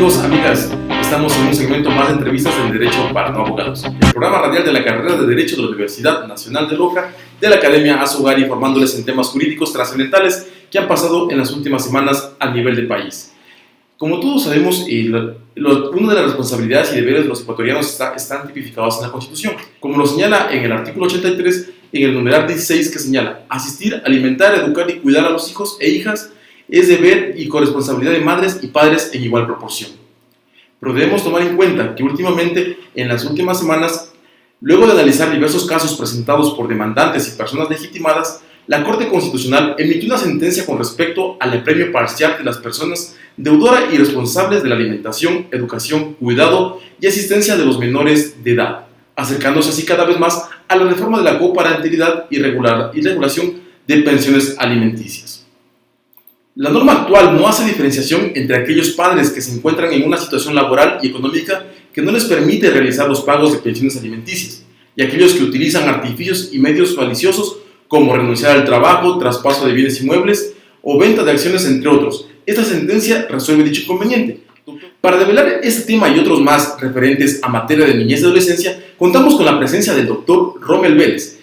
amigos, amigas, estamos en un segmento más de entrevistas en Derecho para no abogados, el programa radial de la carrera de Derecho de la Universidad Nacional de Loja, de la Academia Azogari, informándoles en temas jurídicos trascendentales que han pasado en las últimas semanas a nivel del país. Como todos sabemos, una de las responsabilidades y deberes de los ecuatorianos están tipificados en la Constitución, como lo señala en el artículo 83, en el numeral 16, que señala: asistir, alimentar, educar y cuidar a los hijos e hijas es deber y corresponsabilidad de madres y padres en igual proporción. Pero debemos tomar en cuenta que últimamente, en las últimas semanas, luego de analizar diversos casos presentados por demandantes y personas legitimadas, la Corte Constitucional emitió una sentencia con respecto al apremio parcial de las personas deudoras y responsables de la alimentación, educación, cuidado y asistencia de los menores de edad, acercándose así cada vez más a la reforma de la coparentalidad y regulación de pensiones alimenticias. La norma actual no hace diferenciación entre aquellos padres que se encuentran en una situación laboral y económica que no les permite realizar los pagos de pensiones alimenticias, y aquellos que utilizan artificios y medios maliciosos como renunciar al trabajo, traspaso de bienes inmuebles o venta de acciones, entre otros. Esta sentencia resuelve dicho inconveniente. Para develar este tema y otros más referentes a materia de niñez y adolescencia, contamos con la presencia del doctor Rommel Vélez,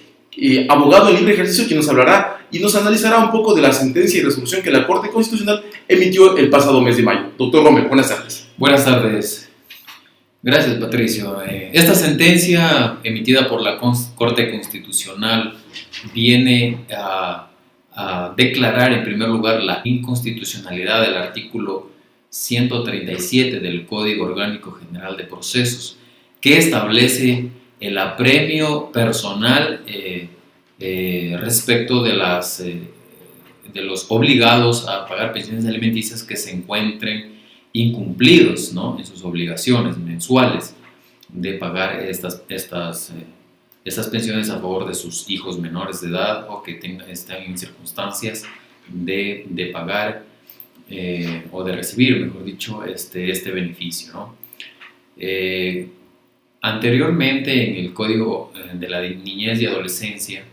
abogado en libre ejercicio, quien nos hablará y nos analizará un poco de la sentencia y resolución que la Corte Constitucional emitió el pasado mes de mayo. Doctor Rommel, buenas tardes. Buenas tardes. Gracias, Patricio. Esta sentencia emitida por la Corte Constitucional viene a declarar en primer lugar la inconstitucionalidad del artículo 137 del Código Orgánico General de Procesos, que establece el apremio personal respecto de los obligados a pagar pensiones alimenticias que se encuentren incumplidos, ¿no?, en sus obligaciones mensuales de pagar estas pensiones a favor de sus hijos menores de edad o que están en circunstancias de pagar o de recibir, mejor dicho, este beneficio, ¿no? Anteriormente, en el Código de la Niñez y Adolescencia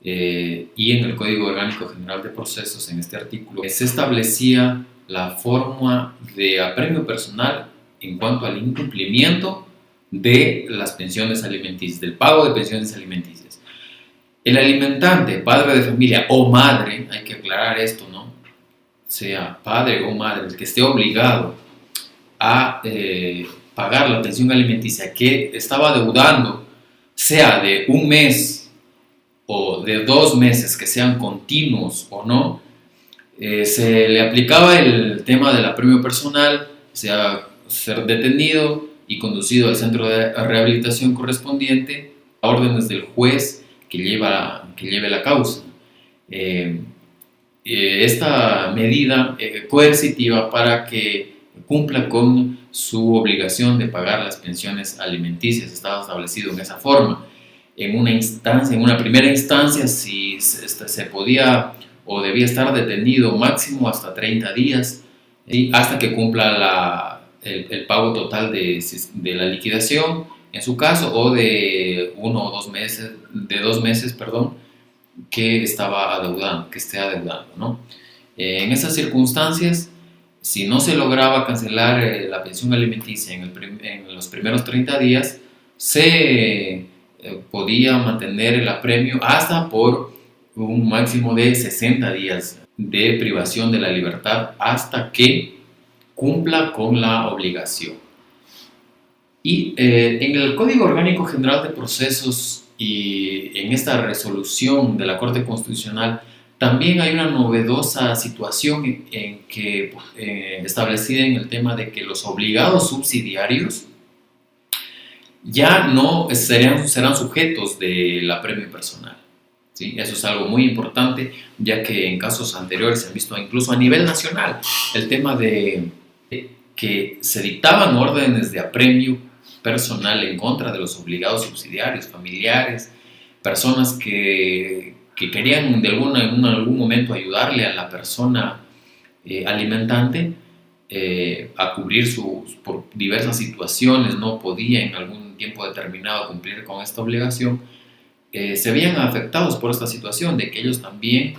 y en el Código Orgánico General de Procesos, en este artículo, se establecía la forma de apremio personal en cuanto al incumplimiento de las pensiones alimenticias, del pago de pensiones alimenticias. El alimentante, padre de familia o madre, hay que aclarar esto, ¿no?, sea padre o madre, el que esté obligado a pagar la pensión alimenticia que estaba deudando, sea de un mes o de 2 meses, que sean continuos o no, se le aplicaba el tema del apremio personal, sea ser detenido y conducido al centro de rehabilitación correspondiente a órdenes del juez que lleve la causa. Esta medida coercitiva para que cumpla con su obligación de pagar las pensiones alimenticias estaba establecido en esa forma. En una primera instancia, si se podía o debía estar detenido máximo hasta 30 días, hasta que cumpla el pago total de la liquidación, en su caso, o de 1 o 2 meses, que esté adeudando, ¿no? En esas circunstancias, si no se lograba cancelar la pensión alimenticia en los primeros 30 días, se podía mantener el apremio hasta por un máximo de 60 días de privación de la libertad hasta que cumpla con la obligación. Y en el Código Orgánico General de Procesos y en esta resolución de la Corte Constitucional también hay una novedosa situación en que establecida en el tema de que los obligados subsidiarios ya no serán sujetos del apremio personal, ¿sí? Eso es algo muy importante, ya que en casos anteriores se han visto incluso a nivel nacional el tema de que se dictaban órdenes de apremio personal en contra de los obligados subsidiarios, familiares, personas que querían en algún momento ayudarle a la persona alimentante a cubrir por diversas situaciones, no podía en algún tiempo determinado cumplir con esta obligación, se veían afectados por esta situación de que ellos también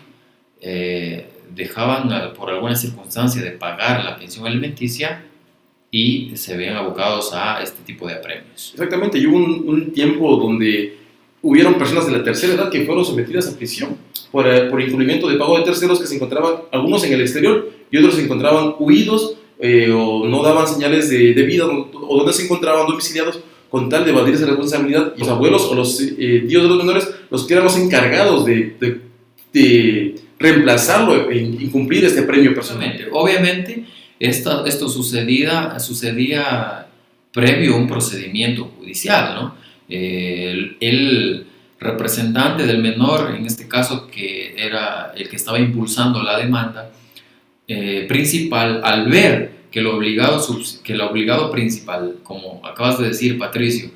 dejaban por alguna circunstancia de pagar la pensión alimenticia y se ven abocados a este tipo de apremios. Exactamente, y hubo un tiempo donde hubieron personas de la tercera edad que fueron sometidas a prisión por incumplimiento de pago de terceros, que se encontraban algunos en el exterior y otros se encontraban huidos o no daban señales de vida, o donde se encontraban domiciliados, con tal de evadir esa responsabilidad. Y los abuelos o los tíos de los menores, los que eran los encargados de reemplazarlo e incumplir este premio personal. Obviamente, esto sucedía previo a un procedimiento judicial, ¿no? El representante del menor, en este caso, que era el que estaba impulsando la demanda principal, al ver que el obligado principal, como acabas de decir, Patricio,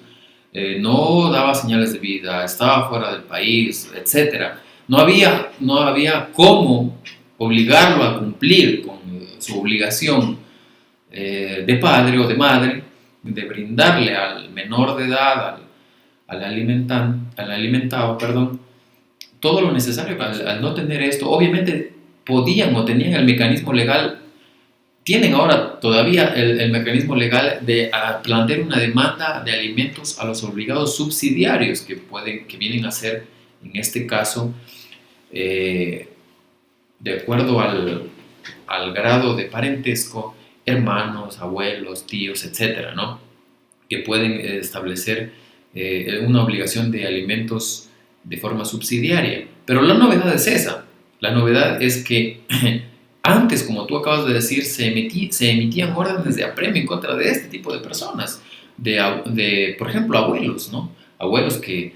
no daba señales de vida, estaba fuera del país, etc., no había cómo obligarlo a cumplir con su obligación de padre o de madre, de brindarle al menor de edad, al alimentado, todo lo necesario. Al no tener esto, obviamente podían o tenían el mecanismo legal, tienen ahora todavía el mecanismo legal de plantear una demanda de alimentos a los obligados subsidiarios que vienen a ser, en este caso, de acuerdo al grado de parentesco, hermanos, abuelos, tíos, etcétera, ¿no? Que pueden establecer una obligación de alimentos de forma subsidiaria. Pero la novedad es esa. La novedad es que antes, como tú acabas de decir, se emitían órdenes de apremio en contra de este tipo de personas, por ejemplo, abuelos, ¿no? Abuelos que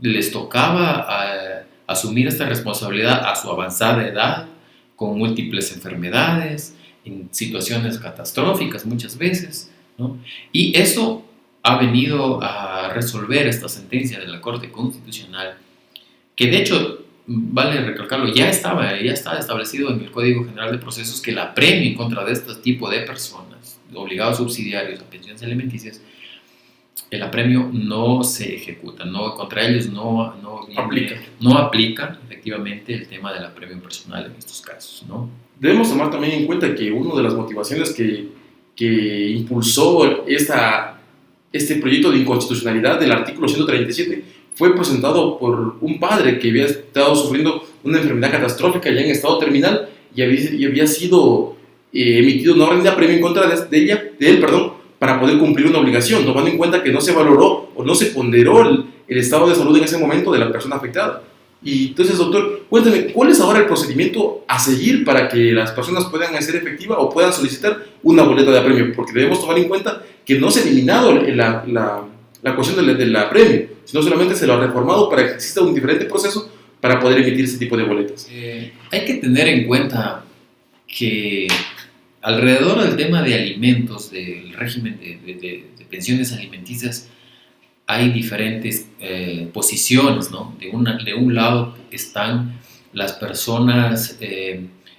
les tocaba asumir esta responsabilidad a su avanzada edad, con múltiples enfermedades, en situaciones catastróficas muchas veces, ¿no? Y eso ha venido a resolver esta sentencia de la Corte Constitucional, que de hecho, vale recalcarlo, ya estaba establecido en el Código General de Procesos que el apremio en contra de este tipo de personas, obligados subsidiarios a pensiones alimenticias, el apremio no se ejecuta, contra ellos no aplica efectivamente el tema del apremio personal en estos casos, ¿no? Debemos tomar también en cuenta que una de las motivaciones que impulsó este proyecto de inconstitucionalidad del artículo 137 fue presentado por un padre que había estado sufriendo una enfermedad catastrófica ya en estado terminal y había sido emitido una orden de apremio en contra de él, para poder cumplir una obligación, tomando en cuenta que no se valoró o no se ponderó el estado de salud en ese momento de la persona afectada. Y entonces, doctor, cuéntame, ¿cuál es ahora el procedimiento a seguir para que las personas puedan hacer efectiva o puedan solicitar una boleta de apremio? Porque debemos tomar en cuenta que no se ha eliminado la cuestión del apremio, sino solamente se lo ha reformado para que exista un diferente proceso para poder emitir ese tipo de boletas. Hay que tener en cuenta que alrededor del tema de alimentos, del régimen de pensiones alimenticias, hay diferentes posiciones, ¿no? De un lado están las personas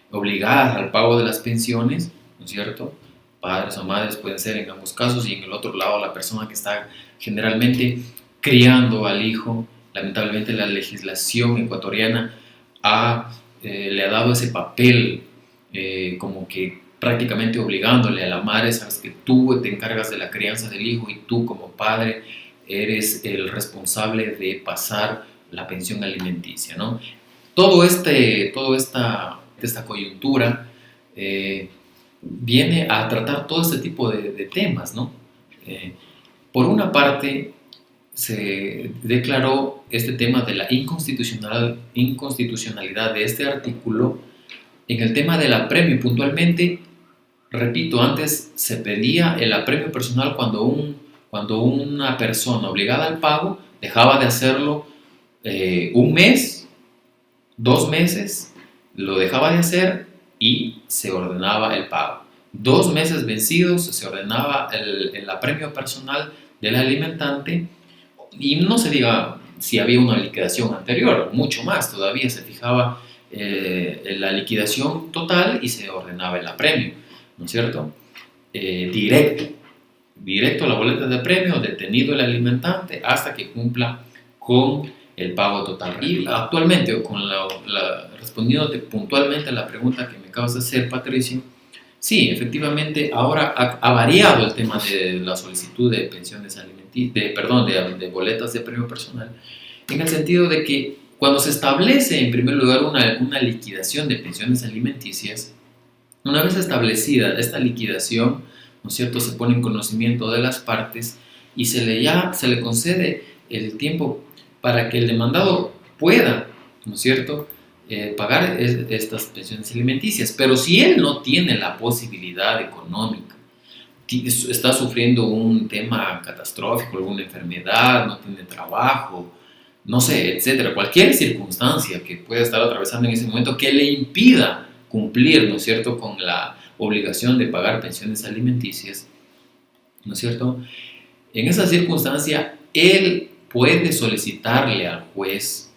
obligadas al pago de las pensiones, ¿no es cierto? Padres o madres pueden ser en ambos casos, y en el otro lado la persona que está generalmente criando al hijo. Lamentablemente la legislación ecuatoriana le ha dado ese papel como que prácticamente obligándole a la madre: sabes que tú te encargas de la crianza del hijo y tú como padre eres el responsable de pasar la pensión alimenticia, ¿no? Toda esta coyuntura viene a tratar todo este tipo de temas, ¿no? Por una parte, se declaró este tema de la inconstitucionalidad de este artículo en el tema del apremio. Puntualmente, repito, antes se pedía el apremio personal cuando una persona obligada al pago dejaba de hacerlo un mes, 2 meses, lo dejaba de hacer y se ordenaba el pago. 2 meses vencidos se ordenaba el apremio personal del alimentante, y no se diga si había una liquidación anterior, mucho más, todavía se fijaba la liquidación total y se ordenaba el apremio, ¿no es cierto? Directo a la boleta de apremio, detenido el alimentante hasta que cumpla con el pago total. Y actualmente, respondiéndote puntualmente a la pregunta que me acabas de hacer, Patricio, Sí, efectivamente, ahora ha variado el tema de la solicitud de pensiones alimenticias, de boletas de premio personal, en el sentido de que cuando se establece en primer lugar una liquidación de pensiones alimenticias, una vez establecida esta liquidación, ¿no es cierto?, se pone en conocimiento de las partes y se le concede el tiempo para que el demandado pueda, ¿no es cierto?, pagar estas pensiones alimenticias. Pero si él no tiene la posibilidad económica, está sufriendo un tema catastrófico, alguna enfermedad, no tiene trabajo, no sé, etcétera, cualquier circunstancia que pueda estar atravesando en ese momento que le impida cumplir, ¿no es cierto?, con la obligación de pagar pensiones alimenticias, ¿no es cierto?, en esa circunstancia él puede solicitarle al juez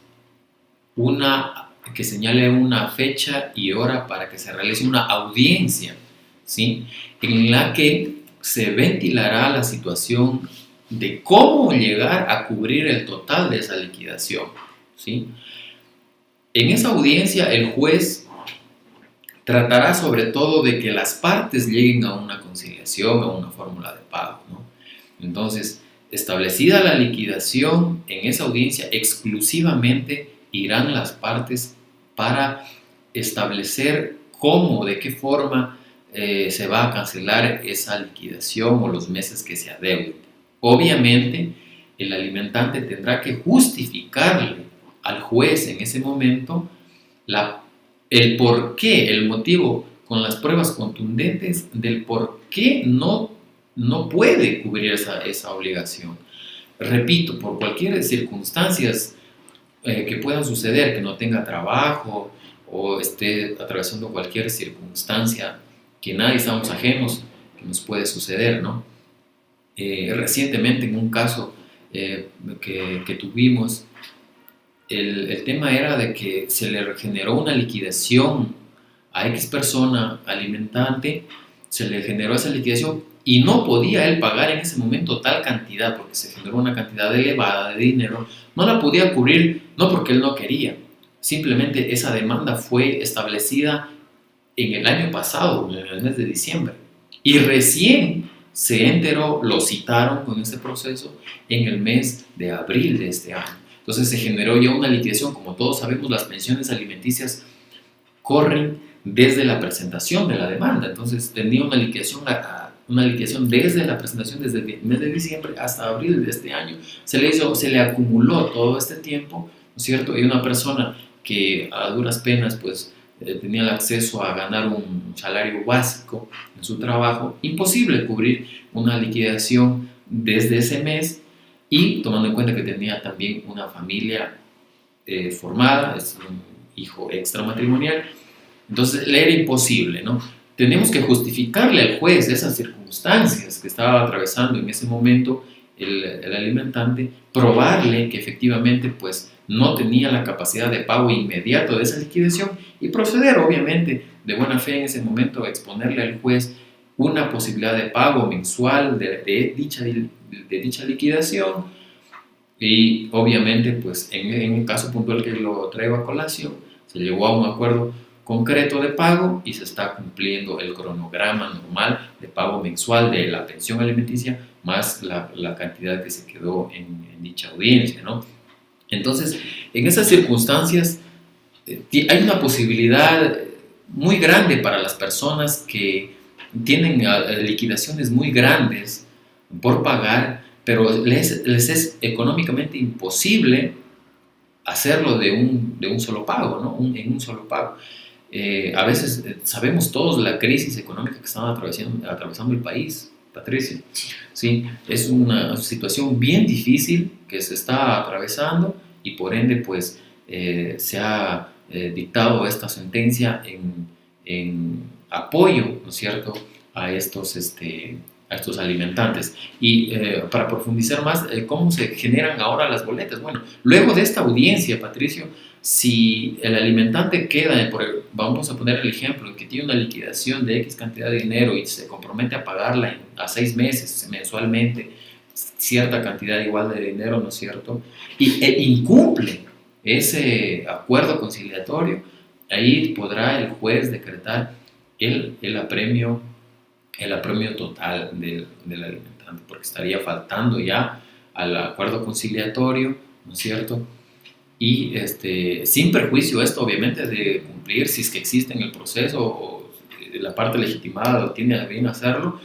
que señale una fecha y hora para que se realice una audiencia, ¿sí?, en la que se ventilará la situación de cómo llegar a cubrir el total de esa liquidación, ¿sí? En esa audiencia el juez tratará sobre todo de que las partes lleguen a una conciliación, a una fórmula de pago, ¿no? Entonces, establecida la liquidación, en esa audiencia exclusivamente irán las partes para establecer cómo, de qué forma se va a cancelar esa liquidación o los meses que se adeuden. Obviamente, el alimentante tendrá que justificarle al juez en ese momento el por qué, el motivo, con las pruebas contundentes del por qué no puede cubrir esa obligación. Repito, por cualquier circunstancias que puedan suceder, que no tenga trabajo o esté atravesando cualquier circunstancia que nadie estamos ajenos, que nos puede suceder, ¿no? Recientemente en un caso que tuvimos, el tema era de que se le generó una liquidación a X persona alimentante, se le generó esa liquidación y no podía él pagar en ese momento tal cantidad porque se generó una cantidad elevada de dinero, no la podía cubrir, no porque él no quería, simplemente esa demanda fue establecida en el año pasado, en el mes de diciembre, y recién se enteró, lo citaron con este proceso en el mes de abril de este año. Entonces se generó ya una liquidación. Como todos sabemos, las pensiones alimenticias corren desde la presentación de la demanda. Entonces tenía una liquidación desde la presentación, desde el mes de diciembre hasta abril de este año. Se le acumuló todo este tiempo, ¿no es cierto? Y una persona que a duras penas pues tenía el acceso a ganar un salario básico en su trabajo, imposible cubrir una liquidación desde ese mes, y tomando en cuenta que tenía también una familia formada, es un hijo extramatrimonial, entonces le era imposible, ¿no? Tenemos que justificarle al juez esas circunstancias que estaba atravesando en ese momento el alimentante, probarle que efectivamente pues no tenía la capacidad de pago inmediato de esa liquidación y proceder obviamente de buena fe en ese momento a exponerle al juez una posibilidad de pago mensual de dicha liquidación. Y obviamente pues en el caso puntual que lo traigo a colación, se llegó a un acuerdo concreto de pago y se está cumpliendo el cronograma normal de pago mensual de la pensión alimenticia más la cantidad que se quedó en dicha audiencia, ¿no? Entonces, en esas circunstancias hay una posibilidad muy grande para las personas que tienen liquidaciones muy grandes por pagar, pero les es económicamente imposible hacerlo de un solo pago, ¿no? En un solo pago. A veces sabemos todos la crisis económica que está atravesando el país, Patricio. Sí, es una situación bien difícil que se está atravesando y por ende pues se ha dictado esta sentencia en apoyo, ¿no es cierto?, a estos alimentantes. Y para profundizar más, ¿cómo se generan ahora las boletas? Bueno, luego de esta audiencia, Patricio, si el alimentante vamos a poner el ejemplo, que tiene una liquidación de X cantidad de dinero y se compromete a pagarla a 6 meses, mensualmente, cierta cantidad igual de dinero, ¿no es cierto?, e incumple ese acuerdo conciliatorio, ahí podrá el juez decretar el apremio total del alimentante, porque estaría faltando ya al acuerdo conciliatorio, ¿no es cierto? Y sin perjuicio esto obviamente de cumplir, si es que existe en el proceso o la parte legitimada tiene a bien hacerlo,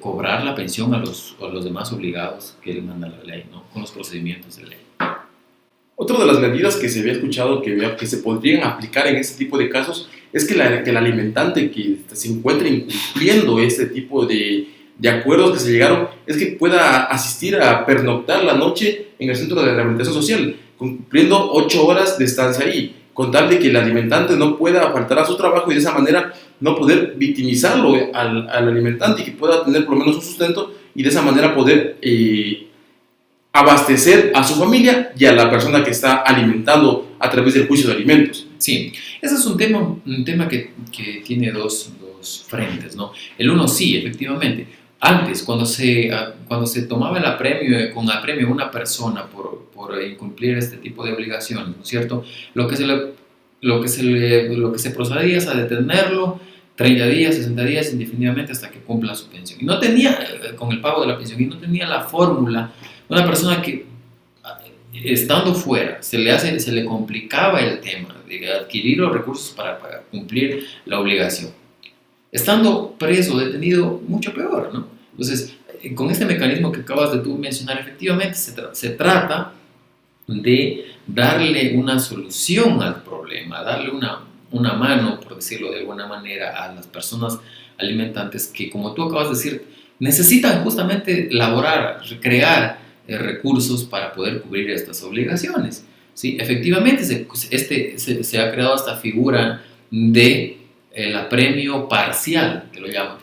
cobrar la pensión a los demás obligados que le manda la ley, ¿no? Con los procedimientos de ley. Otra de las medidas que se había escuchado que se podrían aplicar en este tipo de casos es que el alimentante que se encuentre incumpliendo este tipo de acuerdos que se llegaron, es que pueda asistir a pernoctar la noche en el centro de rehabilitación social, cumpliendo 8 horas de estancia ahí, con tal de que el alimentante no pueda faltar a su trabajo y de esa manera no poder victimizarlo al alimentante y que pueda tener por lo menos un sustento y de esa manera poder abastecer a su familia y a la persona que está alimentando a través del juicio de alimentos. Sí, ese es un tema que tiene dos frentes, ¿no? El uno, sí, efectivamente. Antes, cuando se tomaba con apremio a una persona por incumplir este tipo de obligaciones, ¿no es cierto? Lo que se procedía es a detenerlo 30 días, 60 días, indefinidamente hasta que cumpla su pensión. Y no tenía, con el pago de la pensión, y no tenía la fórmula. Una persona que, estando fuera, se le complicaba el tema de adquirir los recursos para cumplir la obligación. Estando preso, detenido, mucho peor, ¿no? Entonces, con este mecanismo que acabas de tú mencionar, efectivamente se trata de darle una solución al problema, darle una mano, por decirlo de alguna manera, a las personas alimentantes que, como tú acabas de decir, necesitan justamente laborar, recrear recursos para poder cubrir estas obligaciones, ¿sí? Efectivamente, se ha creado esta figura de el apremio parcial, que lo llaman.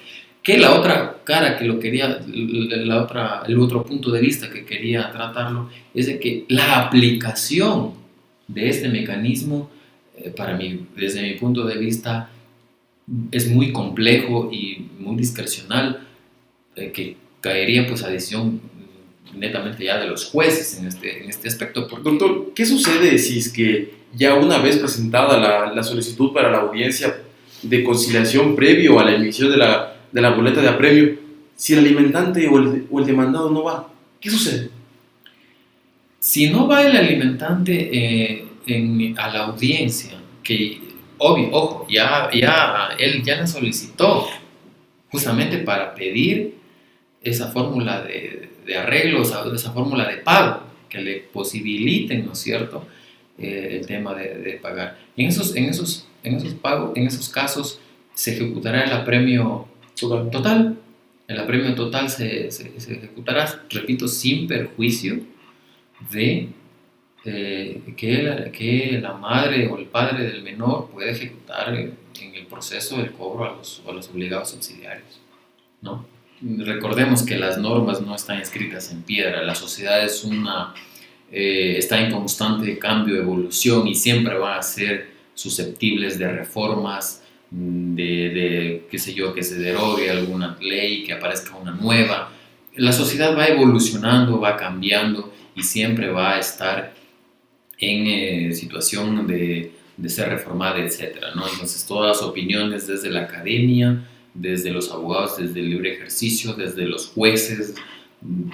Que la otra cara que lo quería, el otro punto de vista que quería tratarlo, es de que la aplicación de este mecanismo, para mí, desde mi punto de vista, es muy complejo y muy discrecional, que caería pues a decisión netamente ya de los jueces en este aspecto. Doctor, ¿qué sucede si es que ya una vez presentada la solicitud para la audiencia de conciliación previo a la emisión de la boleta de apremio, si el alimentante o el demandado no va? ¿Qué sucede? Si no va el alimentante a la audiencia, que ojo, él ya la solicitó justamente para pedir esa fórmula de arreglo, esa fórmula de pago, que le posibiliten, ¿no es cierto?, el tema de pagar. En esos casos se ejecutará el apremio total. El apremio total se ejecutará, repito, sin perjuicio de que la madre o el padre del menor pueda ejecutar en el proceso el cobro a los obligados subsidiarios, ¿no? Recordemos que las normas no están escritas en piedra, la sociedad está en constante cambio, evolución, y siempre van a ser susceptibles de reformas, qué sé yo, que se derogue alguna ley, que aparezca una nueva. La sociedad va evolucionando, va cambiando y siempre va a estar en situación de ser reformada, etcétera, ¿no? Entonces, todas las opiniones desde la academia, desde los abogados, desde el libre ejercicio, desde los jueces,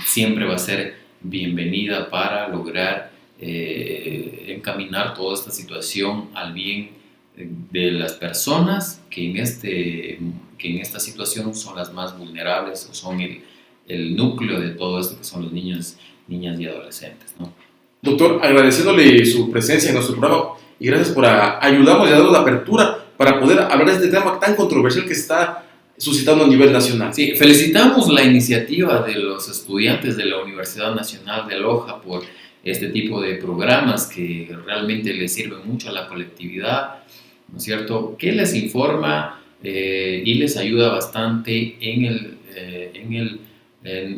siempre va a ser bienvenida para lograr encaminar toda esta situación al bien de las personas que en esta situación son las más vulnerables o son el núcleo de todo esto, que son los niños, niñas y adolescentes, ¿no? Doctor, agradeciéndole su presencia en nuestro programa y gracias por ayudarnos y darnos la apertura para poder hablar de este tema tan controversial que está suscitando a nivel nacional. Sí, felicitamos la iniciativa de los estudiantes de la Universidad Nacional de Loja por este tipo de programas que realmente les sirven mucho a la colectividad, ¿no es cierto?, que les informa y les ayuda bastante en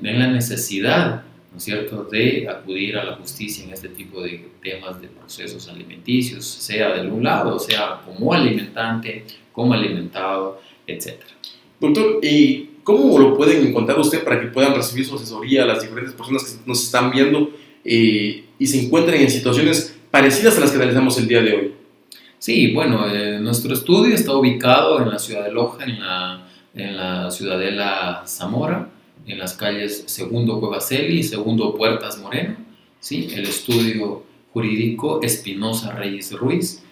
la necesidad, ¿no es cierto?, de acudir a la justicia en este tipo de temas de procesos alimenticios, sea de un lado, sea como alimentante, como alimentado, etc. Doctor, ¿y cómo lo pueden encontrar usted para que puedan recibir su asesoría a las diferentes personas que nos están viendo y se encuentren en situaciones parecidas a las que analizamos el día de hoy? Sí, bueno, nuestro estudio está ubicado en la ciudad de Loja, en la ciudadela Zamora, en las calles Segundo Cuevaceli y Segundo Puertas Moreno. ¿Sí? El estudio jurídico Espinosa Reyes Ruiz.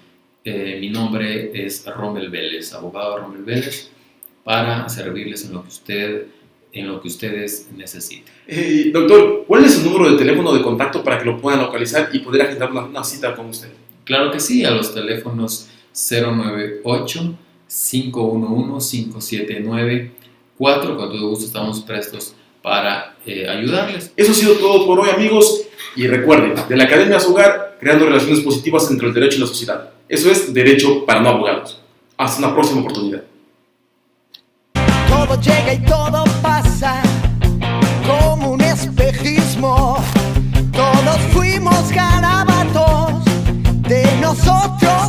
Mi nombre es Rommel Vélez, abogado Rommel Vélez, para servirles en lo que ustedes necesiten. Doctor, ¿cuál es su número de teléfono de contacto para que lo puedan localizar y poder agendar una cita con usted? Claro que sí, a los teléfonos 098-511-579-4. Con todo gusto estamos prestos para ayudarles. Eso ha sido todo por hoy, amigos. Y recuerden, de la Academia A Su Hogar, creando relaciones positivas entre el derecho y la sociedad. Eso es Derecho para No Abogados. Hasta una próxima oportunidad. Todo llega y todo pasa como un espejismo. Todos fuimos garabatos de nosotros.